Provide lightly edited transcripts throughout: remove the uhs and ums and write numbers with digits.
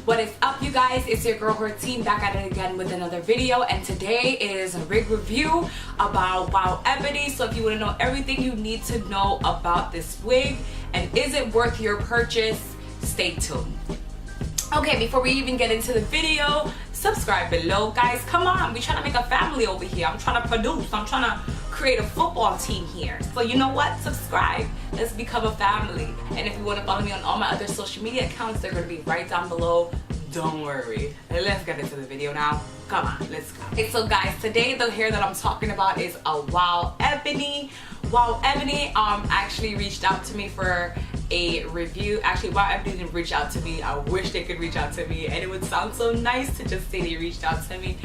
What is up, you guys? It's your girl Hortine back at it again with another video, and today is a wig review about WoWEbony. So if you want to know everything you need to know about this wig and is it worth your purchase, stay tuned. Okay, before we even get into the video, subscribe below, guys. Come on, we're trying to make a family over here. I'm trying to produce, I'm trying to create a football team here. So you know what? Subscribe. Let's become a family. And if you want to follow me on all my other social media accounts, they're going to be right down below. Don't worry. Let's get into the video now. Come on, let's go. Okay, so guys, today the hair that I'm talking about is a WoWEbony. WoWEbony actually reached out to me for a review. Actually, WoWEbony didn't reach out to me. I wish they could reach out to me, and it would sound so nice to just say they reached out to me.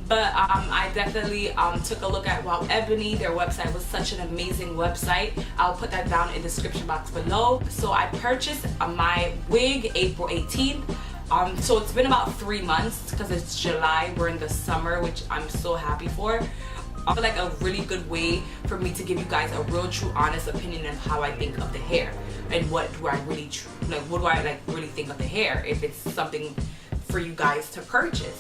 But I definitely took a look at WoWEbony. Their website was such an amazing website. I'll put that down in the description box below. So I purchased my wig April 18th. So it's been about 3 months because it's July. We're in the summer, which I'm so happy for. I feel like a really good way for me to give you guys a real, true, honest opinion of how I think of the hair and what do I really really think of the hair, if it's something for you guys to purchase.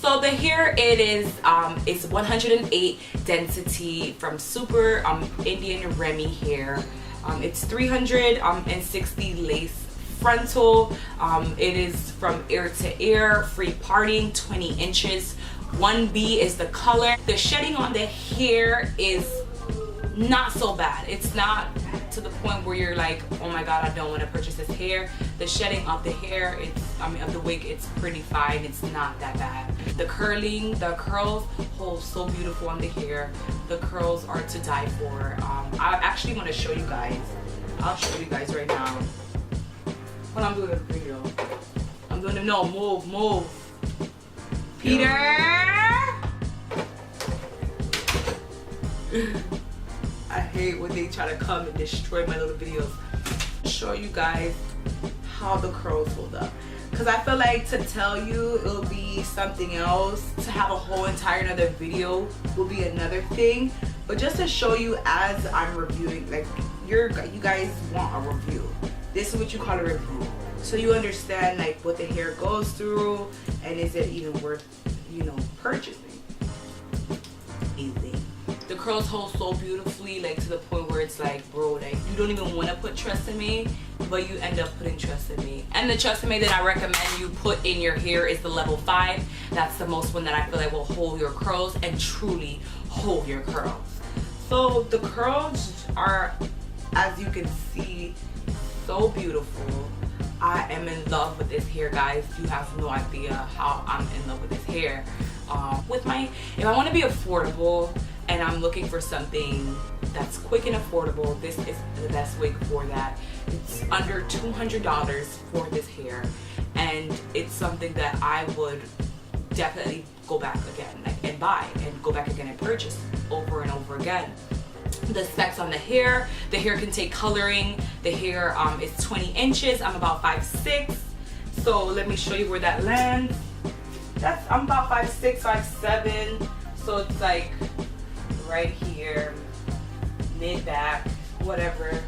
So the hair, it is 108 density from Super Indian Remy hair. It's 360 lace frontal. It is from ear to ear, free parting, 20 inches. 1B is the color. The shedding on the hair is not so bad. It's not to the point where you're like, oh my god, I don't want to purchase this hair. The shedding of the hair, of the wig, it's pretty fine. It's not that bad. The curls hold so beautiful on the hair. The curls are to die for. I actually want to show you guys. I'll show you guys right now. When I'm doing a video, I'm doing it. No, move. Peter! I hate when they try to come and destroy my little videos. Show you guys how the curls hold up. Because I feel like to tell you it'll be something else. To have a whole entire another video will be another thing. But just to show you as I'm reviewing, like you guys want a review. This is what you call a review. So you understand like what the hair goes through and is it even worth, purchasing. Easy. The curls hold so beautifully, like to the point where it's like, bro, like you don't even want to put Trust in Me, but you end up putting Trust in Me. And the Trust in Me that I recommend you put in your hair is the level 5. That's the most one that I feel like will hold your curls and truly hold your curls. So the curls are, as you can see, so beautiful. I am in love with this hair, guys. You have no idea how I'm in love with this hair. If I want to be affordable and I'm looking for something that's quick and affordable, this is the best wig for that. It's under $200 for this hair, and it's something that I would definitely go back again and buy and go back again and purchase over and over again. The specs on the hair can take coloring. The hair is 20 inches. I'm about 5'6", so let me show you where that lands. I'm about 5'6", 5'7", so it's like right here, mid back, whatever.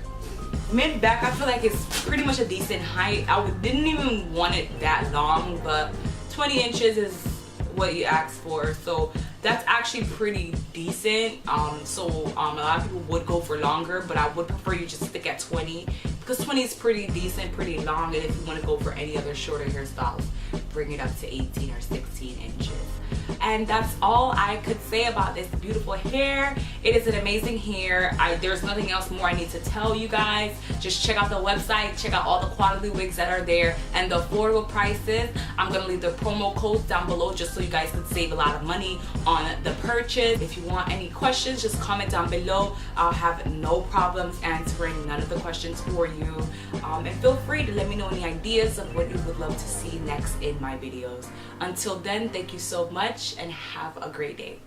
Mid back, I feel like it's pretty much a decent height. Didn't even want it that long, but 20 inches is what you asked for, so that's actually pretty decent. So a lot of people would go for longer, but I would prefer you just stick at 20 because 20 is pretty decent, pretty long. And if you want to go for any other shorter hairstyles, bring it up to 18 or 16 inches. And that's all I could say about this beautiful hair. It is an amazing hair. There's nothing else more I need to tell you guys. Just check out the website, check out all the quality wigs that are there and the affordable prices. I'm gonna leave the promo codes down below just so you guys could save a lot of money on the purchase. If you want any questions, just comment down below. I'll have no problems answering none of the questions for you. And feel free to let me know any ideas of what you would love to see next in my videos. Until then, thank you so much and have a great day.